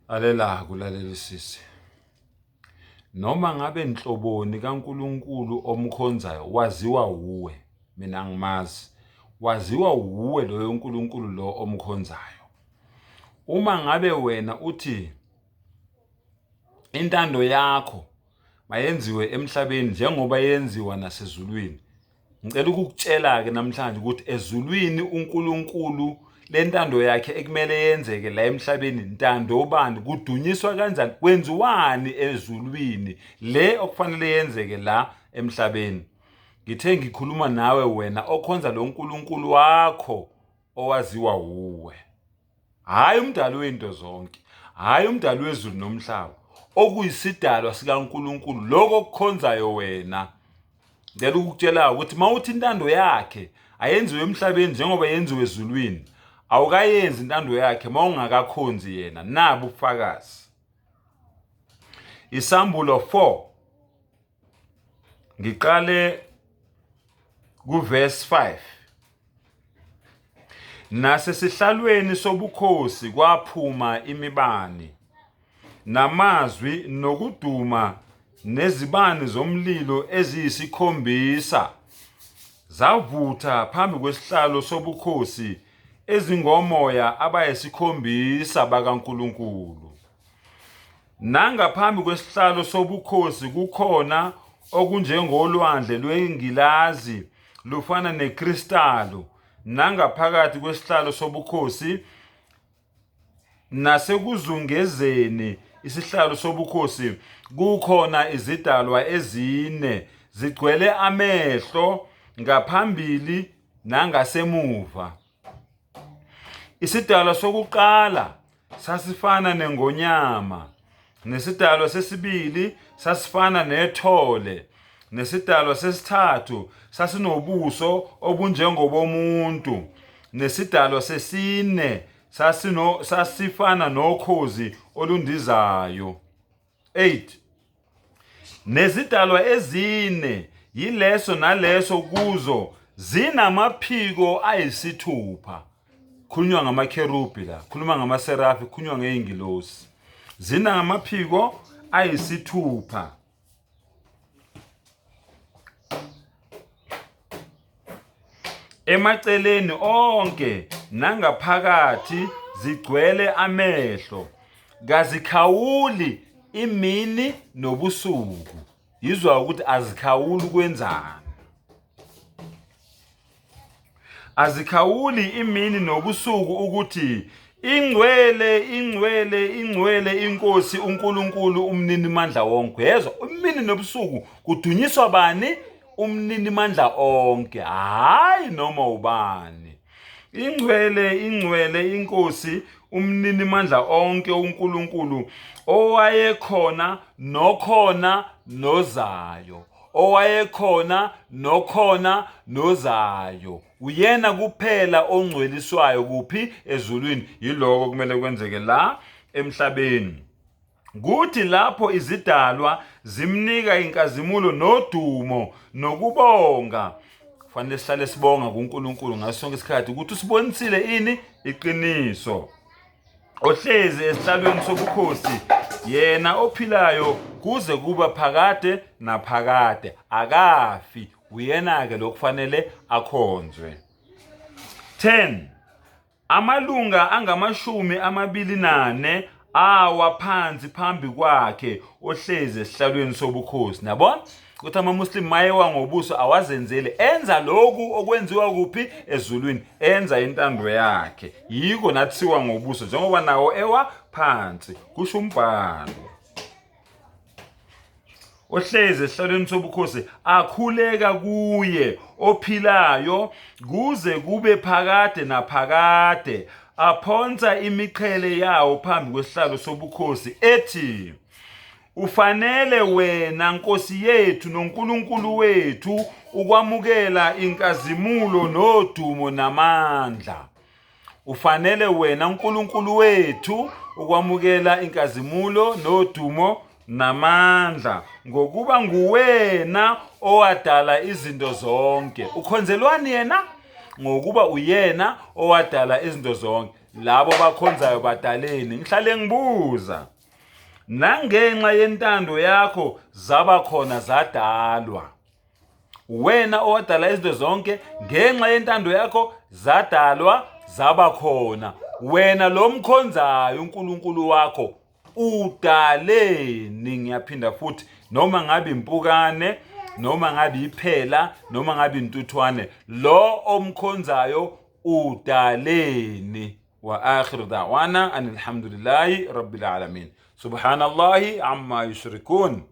Alela kulaleli sisi. Noma ngabe inhloboni kaNkuluNkulu omkhonzayo waziwa uwe, mina ngimazi. Waziwa uwe loyo uNkulunkulu lo omkhonzayo. Uma ngabe wena uthi intando yakho mayenziwe emhlabeni njengoba yenziwa nasezulwini. Ngicela ukukutshela ke namhlanje ukuthi ezulwini uNkulunkulu lentando yakhe ekumele yenzeke la emhlabeni intando obani kudunyiswa kanjani kwenziwani ezulwini le okufanele yenzeke la emhlabeni. Ngithe ngikhuluma nawe wena okhonza lo uNkulunkulu wakho owaziwa uwe. Hayi umdali wezinto zonke, hayi umdali wezulu nomhlaba, okuyisidalwa sikaNkulunkulu lokho okukhonzayo wena. Ngicela ukukutshela ukuthi mawuthi intando yakhe ayenziwe emhlabeni njengoba yenziwe ezulwini, awukayenzi intando yakhe mawungakakhonzi yena. Nabo ubufakazi. Isambulo 4 ngiqale kuverse 5. Nasesihlalweni sobukhosi kwaphuma imibani namazwi nokuduma nezibani zomlilo eziyisikhombisa zavutha phambi kwesihlalo sobukhosi ezingomoya abayisikhombisa bakaNkuluNkulu. Nangaphambi kwesihlalo sobukhosi kukhona okunjengolwandle lwengilazi lufana nekristalo, nangaphakathi kwesihlalo sobukhosi nasekuzungezeni isihlalo sobukhosi kukhona izidalwa ezine zigcwele amehlo ngaphambili nangasemuva. Isidalwa sokuqala sasifana nengonyama, nesidalwa sesibili sasifana nethole, nesidalwa sesithathu sasinobuso obunjengobomuntu, nesidalwa sesine sasifana nokhozi olundizayo. 8. Nezidalwa ezine yileso naleso kuzo zinamaphiko ayisithupha. Khulunywa ngamakherubi la, khuluma ngamaserafi, khulunywa ngeingilosi. Zinamaphiko ayisithupha. Emaceleni onke nangaphakathi zigcwele amehlo, kazikhawuli imini nobusuku. Yizwa ukuthi azikhawuli ukwenzani. Azikhawuli imini nobusuku ukuthi ingcwele ingcwele ingcwele inkosi uNkulunkulu umnini mandla wonke. Yezwa imini nobusuku kudunyiswa bani? Umnini mandla onke, hayi noma ubani. Ingcwele ingcwele inkosi umnini mandla onke uNkulunkulu owayekhona nokhona nozayo. Owayekhona nokhona nozayo. Uyena kuphela ongcweliswayo kuphi? Ezulwini. Yiloko kumele kwenzeke la emhlabeni. Kuthi lapho izidalwa zimnika inkazimulo nodumo nokubonga. Kufanele sihlale sibonga kuNkulunkulu ngaso sonke isikhathi ukuthi usibonisile ini? Iqiniso. Ohlezi esihlalweni sobukhosi, yena ophilayo kuze kuba phakade naphakade, akafi. Uyena ke lokufanele akhonzwe. 10. Amalunga angama24 awa phansi phambi kwakhe ohlezi esihlalweni sobukhosi. Nabona ukuthi amaMuslim mayewa ngobuso awazenzele, enza lokhu okwenziwa kuphi? Ezulwini. Enza intando yakhe. Yiko nathiwa ngobuso njengoba nawo ewa phansi. Kusho umbhalo. Ohlezi esihlalweni sobukhosi akhuleka kuye ophilayo kuze kube phakade naphakade. Aphonsa imiqhele yawo phambi kwesihlalo sobukhosi ethi, ufanele wena Nkosi yethu noNkulunkulu wethu ukwamukela inkazimulo nodumo namandla. Ufanele wena uNkulunkulu wethu ukwamukela inkazimulo nodumo namandla, ngokuba nguwena owadala izinto zonke. Ukhonzelwani yena? Ngokuba uyena owadala izinto zonke. labo bakhonzayo badaleni. Ngihlale ngibuza, nangenxa yentando yakho zaba khona zadalwa. Wena owadala izinto zonke, ngenxa yentando yakho zadalwa zaba khona. Wena lo mkhonzayo uNkulunkulu wakho udaleni. Ngiyaphinda futhi, noma ngabe impukane, noma ngabe iphela, noma ngabe intuthwane, lo omkhonzayo udaleni. Wa akhiru da'wana anil hamdulillahi rabbil alamin. Subhanallahi amma yushrikun.